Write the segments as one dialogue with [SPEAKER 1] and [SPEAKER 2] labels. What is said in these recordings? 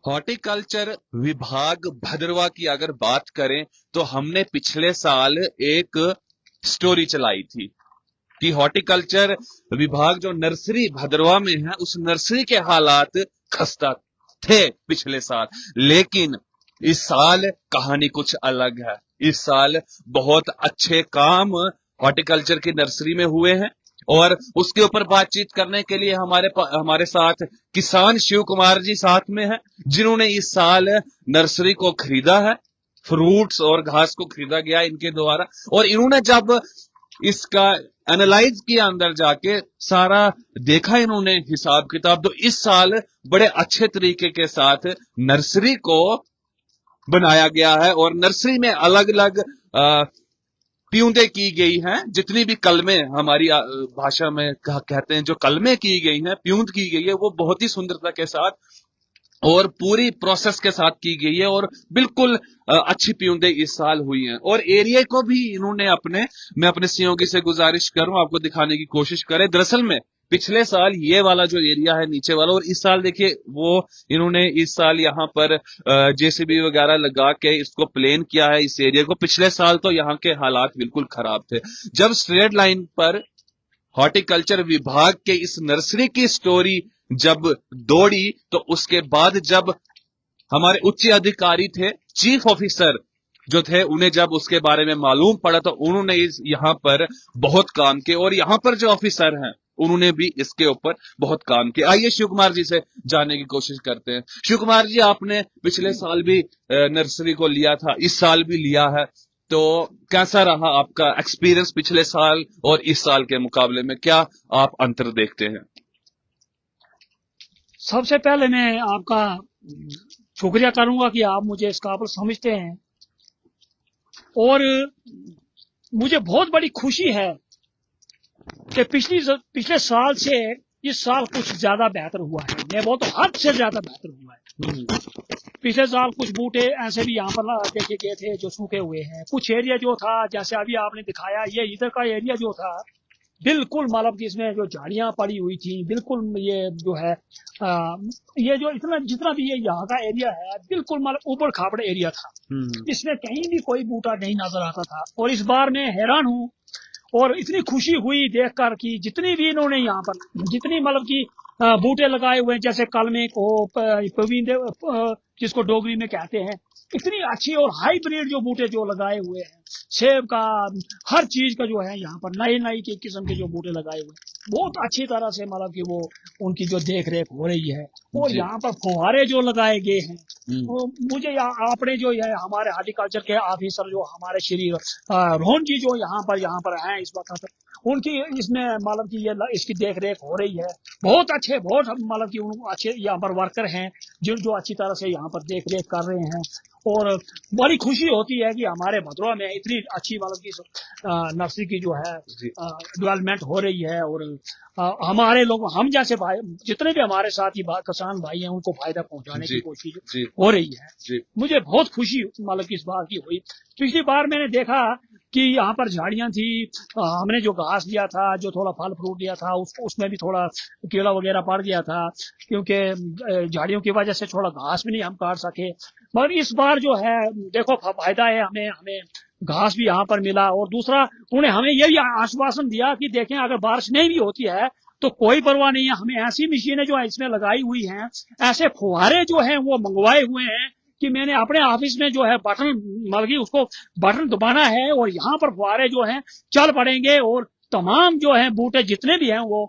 [SPEAKER 1] Horticulture विभाग भद्रवा की अगर बात करें तो हमने पिछले साल एक स्टोरी चलाई थी कि हॉर्टिकल्चर विभाग जो नर्सरी भद्रवा में है उस नर्सरी के हालात खस्ता थे पिछले साल। लेकिन इस साल कहानी कुछ अलग है। इस साल बहुत अच्छे काम हॉर्टिकल्चर की नर्सरी में हुए हैं और उसके ऊपर बातचीत करने के लिए हमारे साथ किसान शिव कुमार जी साथ में हैं, जिन्होंने इस साल नर्सरी को खरीदा है, फ्रूट्स और घास को खरीदा गया इनके द्वारा। और इन्होंने जब इसका एनालाइज किया, अंदर जाके सारा देखा इन्होंने हिसाब किताब, तो इस साल बड़े अच्छे तरीके के साथ नर्सरी को बनाया गया है और नर्सरी में अलग अलग प्यूंदे की गई हैं। जितनी भी कलमें हमारी भाषा में कहते हैं, जो कलमें की गई हैं, प्यूंद की गई है, वो बहुत ही सुंदरता के साथ और पूरी प्रोसेस के साथ की गई है और बिल्कुल अच्छी प्यूंदे इस साल हुई हैं। और एरिया को भी इन्होंने मैं अपने सहयोगी से गुजारिश करूं आपको दिखाने की कोशिश करें। दरअसल में पिछले साल ये वाला जो एरिया है नीचे वाला, और इस साल देखिए वो इन्होंने इस साल यहाँ पर जेसीबी वगैरह लगा के इसको प्लेन किया है इस एरिया को। पिछले साल तो यहाँ के हालात बिल्कुल खराब थे। जब स्ट्रेट लाइन पर हॉर्टिकल्चर विभाग के इस नर्सरी की स्टोरी जब दौड़ी, तो उसके बाद जब हमारे उच्च अधिकारी थे, चीफ ऑफिसर जो थे, उन्हें जब उसके बारे में मालूम पड़ा तो उन्होंने यहाँ पर बहुत काम किए और यहाँ पर जो ऑफिसर हैं उन्होंने भी इसके ऊपर बहुत काम किया। आइए शिव कुमार जी से जानने की कोशिश करते हैं। शिव कुमार जी, आपने पिछले साल भी नर्सरी को लिया था, इस साल भी लिया है, तो कैसा रहा आपका एक्सपीरियंस पिछले साल और इस साल के मुकाबले में? क्या आप अंतर देखते हैं?
[SPEAKER 2] सबसे पहले मैं आपका शुक्रिया करूंगा कि आप मुझे इस काबिल समझते हैं और मुझे बहुत बड़ी खुशी है कि पिछले साल से इस साल कुछ ज्यादा बेहतर हुआ है। मैं बहुत हद से ज्यादा बेहतर हुआ है। पिछले साल कुछ बूटे ऐसे भी यहाँ पर देखे गए थे जो सूखे हुए हैं। कुछ एरिया जो था, जैसे अभी आपने दिखाया, ये इधर का एरिया जो था बिल्कुल मतलब कि इसमें जो झाड़ियां पड़ी हुई थी, बिल्कुल ये जो है ये जो जितना भी ये यहाँ का एरिया है बिल्कुल मतलब ऊबड़ खाबड़ एरिया था। इसमें कहीं भी कोई बूटा नहीं नजर आता था। और इस बार मैं हैरान हूँ और इतनी खुशी हुई देखकर कि जितनी भी इन्होंने यहाँ पर जितनी मतलब की बूटे लगाए हुए हैं, जैसे कलमे को पवींदे जिसको डोगरी में कहते हैं, इतनी अच्छी और हाइब्रिड जो बूटे जो लगाए हुए हैं, सेब का, हर चीज का जो है यहाँ पर नए नए के किस्म के जो बूटे लगाए हुए हैं, बहुत अच्छी तरह से मतलब कि वो उनकी जो देख रेख हो रही है। और यहाँ पर फुहारे जो लगाए गए हैं, तो मुझे आपने जो है हमारे हॉर्टिकल्चर के ऑफिसर जो हमारे श्री रोहन जी जो यहाँ पर हैं इस वक्त, उनकी इसमें मतलब की ये इसकी देख रेख हो रही है। बहुत अच्छे, बहुत मतलब की अच्छे यहाँ पर वर्कर हैं जो अच्छी तरह से यहाँ पर देख रेख कर रहे हैं। और बड़ी खुशी होती है कि हमारे भद्रवा में इतनी अच्छी मतलब की नर्सरी की जो है डेवलपमेंट हो रही है और हमारे लोग, हम जैसे भाई जितने भी हमारे साथ ही किसान भाई हैं, उनको फायदा पहुंचाने की कोशिश हो रही है। मुझे बहुत खुशी मतलब कि इस बार की हुई। पिछली बार मैंने देखा कि यहाँ पर झाड़ियां थी, हमने जो घास दिया था, जो थोड़ा फल फ्रूट दिया था, उसमें भी थोड़ा कीड़ा वगैरह पड़ गया था, क्योंकि झाड़ियों की वजह से थोड़ा घास भी नहीं हम काट सके। मगर इस बार जो है देखो फायदा है, हमें घास भी यहाँ पर मिला। और दूसरा, उन्हें हमें यही आश्वासन दिया कि देखें अगर बारिश नहीं भी होती है तो कोई परवाह नहीं है, हमें ऐसी मशीनें जो है इसमें लगाई हुई हैं, ऐसे फुहारे जो हैं वो मंगवाए हुए हैं कि मैंने अपने ऑफिस में जो है बटन मतलब उसको बटन दबाना है और यहाँ पर फुहारे जो हैं चल पड़ेंगे और तमाम जो है बूटे जितने भी हैं वो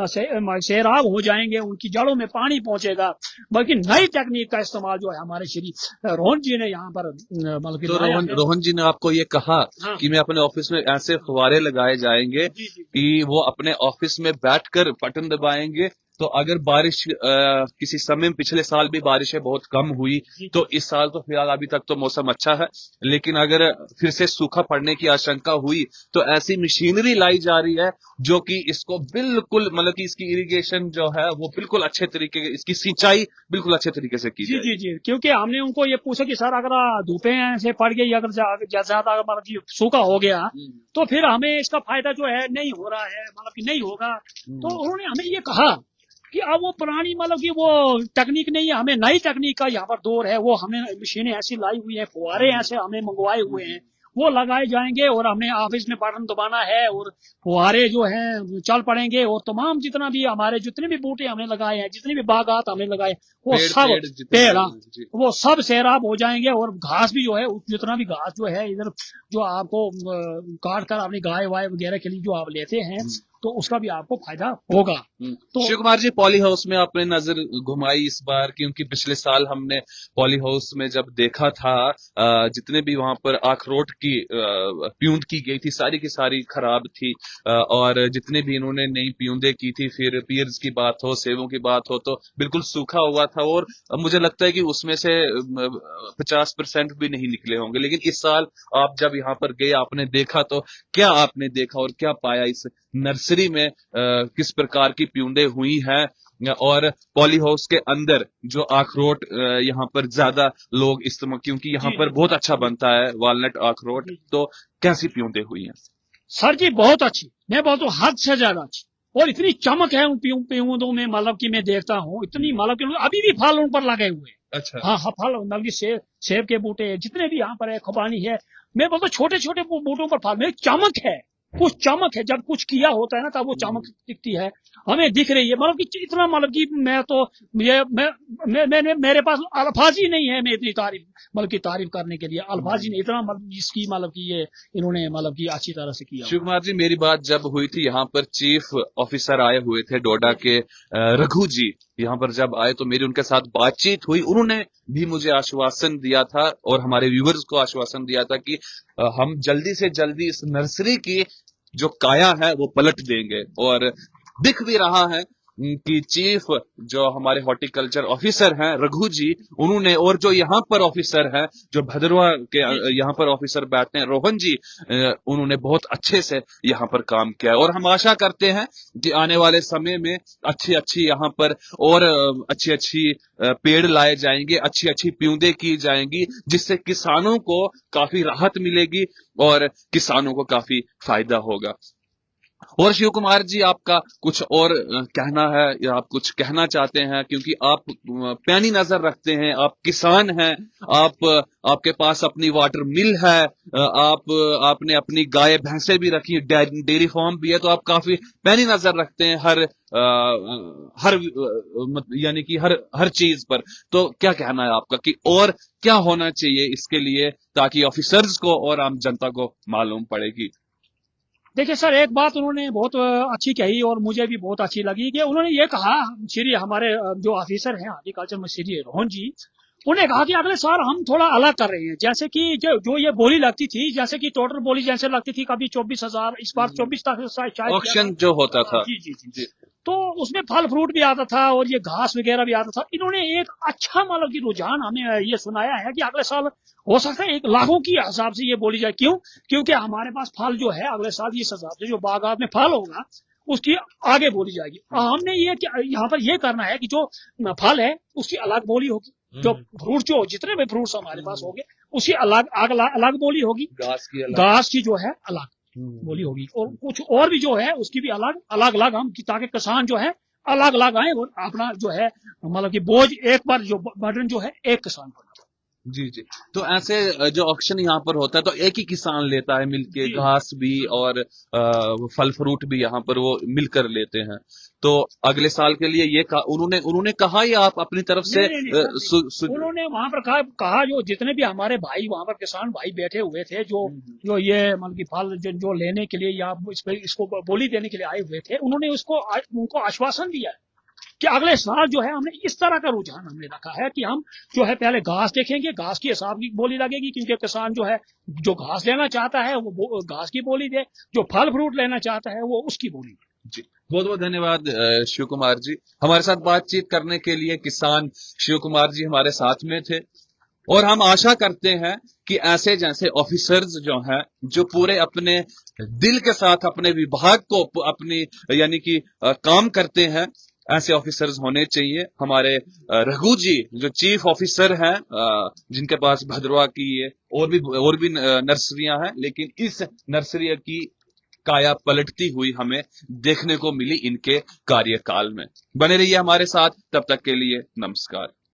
[SPEAKER 2] सैराब हो जाएंगे, उनकी जड़ों में पानी पहुंचेगा। बल्कि नई टेक्निक का इस्तेमाल जो है हमारे श्री रोहन जी ने यहाँ पर मतलब
[SPEAKER 1] तो रोहन जी ने आपको ये कहा कि मैं अपने ऑफिस में ऐसे फुहारे लगाए जाएंगे कि वो अपने ऑफिस में बैठकर बटन दबाएंगे, तो अगर बारिश किसी समय पिछले साल भी बारिशें बहुत कम हुई, तो इस साल तो फिलहाल अभी तक तो मौसम अच्छा है, लेकिन अगर फिर से सूखा पड़ने की आशंका हुई तो ऐसी मशीनरी लाई जा रही है जो कि इसको बिल्कुल मतलब कि इसकी इरिगेशन जो है वो बिल्कुल अच्छे तरीके, इसकी सिंचाई बिल्कुल अच्छे तरीके से की जाए।
[SPEAKER 2] जी, क्योंकि हमने उनको ये पूछा कि सर अगर धूपें से पड़ गई, अगर ज्यादा मतलब सूखा हो गया तो फिर हमें इसका फायदा जो है नहीं हो रहा है, मतलब कि नहीं होगा। तो उन्होंने हमें ये कहा कि अब वो पुरानी मतलब कि वो टेक्निक नहीं है, हमें नई टेक्निक का यहाँ पर दौर है। वो हमने मशीनें ऐसी लाई हुई है, फुहारे ऐसे हमने मंगवाए हुए हैं, वो लगाए जाएंगे और हमने ऑफिस में बटन दबाना है और फुहारे जो हैं चल पड़ेंगे। और तमाम जितना भी हमारे जितने भी बूटे हमने लगाए हैं, जितने भी बागात हमने लगाए, वो
[SPEAKER 1] पेड़
[SPEAKER 2] सब
[SPEAKER 1] पेड़ जितने
[SPEAKER 2] पेड़, हाँ,
[SPEAKER 1] जी।
[SPEAKER 2] वो सब सैराब हो जाएंगे। और घास भी जो है, जितना भी घास जो है इधर जो आपको काट कर अपनी गाय वाय वगैरह के लिए जो आप लेते हैं, तो उसका भी आपको फायदा होगा। तो
[SPEAKER 1] शिव कुमार जी, पॉली हाउस में आपने नजर घुमाई इस बार, क्योंकि पिछले साल हमने पॉली हाउस में जब देखा था जितने भी वहां पर अखरोट की प्यूंद की गई थी, सारी की सारी खराब थी। और जितने भी इन्होंने नई प्यूंदे की थी, फिर पीयर्स की बात हो, सेबों की बात हो, तो बिल्कुल सूखा हुआ था। और मुझे लगता है कि उसमें से 50% भी नहीं निकले होंगे। लेकिन इस साल आप जब यहाँ पर गए, आपने देखा, तो क्या आपने देखा और क्या पाया इस नर्सरी में? किस प्रकार की प्यूंदे हुई हैं? और पॉली हाउस के अंदर जो अखरोट यहाँ पर ज्यादा लोग इस्तेमाल, क्योंकि यहाँ
[SPEAKER 2] जी
[SPEAKER 1] पर
[SPEAKER 2] जी
[SPEAKER 1] बहुत अच्छा बनता है वालनट अखरोट,
[SPEAKER 2] जी
[SPEAKER 1] तो कैसी प्यूंदे हुई हैं?
[SPEAKER 2] सर जी, बहुत अच्छी, मैं बोलता हूँ हद से ज्यादा अच्छी। और इतनी चमक है उन प्यूंदों में, मतलब कि मैं देखता हूँ इतनी, मतलब कि अभी भी फल उन पर लगे हुए हैं।
[SPEAKER 1] अच्छा।
[SPEAKER 2] हाँ हाँ, फल मतलब कि सेब के बूटे जितने भी यहाँ पर है, खुबानी है, मैं बोलता हूँ छोटे छोटे बूटों पर फल में चमक है। कुछ चमक है, जब कुछ किया होता है ना तब वो चमक दिखती है, हमें दिख रही है। मतलब कि इतना, मतलब कि मैं तो ये मैंने मेरे पास अल्फाज ही नहीं है, मैं इतनी तारीफ, मतलब की तारीफ करने के लिए अल्फाज ही नहीं, इतना मतलब इसकी, मतलब कि ये इन्होंने मतलब कि अच्छी तरह से किया
[SPEAKER 1] शिव
[SPEAKER 2] हुआ
[SPEAKER 1] कुमार जी, मेरी बात जब हुई थी, यहाँ पर चीफ ऑफिसर आए हुए थे डोडा के, रघु जी, यहाँ पर जब आए तो मेरी उनके साथ बातचीत हुई। उन्होंने भी मुझे आश्वासन दिया था और हमारे व्यूवर्स को आश्वासन दिया था कि हम जल्दी से जल्दी इस नर्सरी की जो काया है वो पलट देंगे। और दिख भी रहा है कि चीफ जो हमारे हॉर्टिकल्चर ऑफिसर हैं रघु जी, उन्होंने, और जो यहाँ पर ऑफिसर हैं, जो भदरवा के यहाँ पर ऑफिसर बैठते हैं, रोहन जी, उन्होंने बहुत अच्छे से यहाँ पर काम किया है। और हम आशा करते हैं कि आने वाले समय में अच्छी अच्छी यहाँ पर और अच्छी अच्छी पेड़ लाए जाएंगे, अच्छी अच्छी प्यूंदे की जाएंगी, जिससे किसानों को काफी राहत मिलेगी और किसानों को काफी फायदा होगा। और शिव कुमार जी, आपका कुछ और कहना है या आप कुछ कहना चाहते हैं? क्योंकि आप पैनी नजर रखते हैं, आप किसान हैं, आपके पास अपनी वाटर मिल है, आपने अपनी गाय भैंसे भी रखी, डेयरी फार्म भी है, तो आप काफी पैनी नजर रखते हैं हर यानी कि हर चीज पर। तो क्या कहना है आपका कि और क्या होना चाहिए इसके लिए, ताकि ऑफिसर्स को और आम जनता को मालूम पड़ेगी?
[SPEAKER 2] देखिए सर, एक बात उन्होंने बहुत अच्छी कही और मुझे भी बहुत अच्छी लगी कि उन्होंने ये कहा, श्री हमारे जो ऑफिसर हैं हॉर्टिकल्चर में, श्री रोहन जी, उन्होंने कहा कि अगले साल हम थोड़ा अलग कर रहे हैं। जैसे कि जो ये बोली लगती थी, जैसे कि टोटल बोली जैसे लगती थी कभी 24,000, इस बार 24 तक शायद
[SPEAKER 1] ऑक्शन जो होता था।
[SPEAKER 2] जी जी जी। तो उसमें फल फ्रूट भी आता था और ये घास वगैरह भी आता था। इन्होंने एक अच्छा, मतलब की रुझान हमें ये सुनाया है कि अगले साल हो सकता है 1 लाखों की हिसाब से ये बोली जाए। क्यों? क्योंकि हमारे पास फल जो है अगले साल इस हिसाब से जो बागात में फल होगा उसकी आगे बोली जाएगी। हमने ये यहाँ पर ये करना है कि जो फल है उसकी अलग बोली होगी, जो फ्रूट जो जितने भी फ्रूट्स हमारे पास होंगे उसकी अलग बोली होगी, घास की जो है अलग बोली होगी, और कुछ और भी जो है उसकी भी अलग अलग हम, ताकि किसान जो है अलग अलग आए और अपना जो है, मतलब कि बोझ एक बार जो बर्डन जो है एक किसान पर।
[SPEAKER 1] जी जी। तो ऐसे जो ऑक्शन यहाँ पर होता है तो एक ही किसान लेता है मिलके, घास भी और फल फ्रूट भी यहाँ पर वो मिलकर लेते हैं। तो अगले साल के लिए ये उन्होंने कहा, या आप अपनी तरफ से
[SPEAKER 2] उन्होंने वहां पर कहा जो जितने भी हमारे भाई वहां पर किसान भाई बैठे हुए थे, जो ये मतलब की फल जो लेने के लिए या इसको बोली देने के लिए आए हुए थे, उन्होंने उनको आश्वासन दिया है कि अगले साल जो है हमने इस तरह का रुझान हमने रखा है कि हम जो है पहले घास देखेंगे, घास की हिसाब की बोली लगेगी, क्योंकि किसान जो है जो घास लेना चाहता है वो घास की बोली दे, जो फल फ्रूट लेना चाहता है वो उसकी बोली दे।
[SPEAKER 1] जी, बहुत बहुत धन्यवाद शिव कुमार जी, हमारे साथ बातचीत करने के लिए। किसान शिव कुमार जी हमारे साथ में थे और हम आशा करते हैं कि ऐसे जैसे ऑफिसर्स जो हैं, जो पूरे अपने दिल के साथ अपने विभाग को अपनी यानी कि काम करते हैं, ऐसे ऑफिसर्स होने चाहिए। हमारे रघु जी जो चीफ ऑफिसर हैं, जिनके पास भद्रवा की और भी नर्सरियां हैं, लेकिन इस नर्सरी की काया पलटती हुई हमें देखने को मिली इनके कार्यकाल में। बने रहिए हमारे साथ, तब तक के लिए नमस्कार।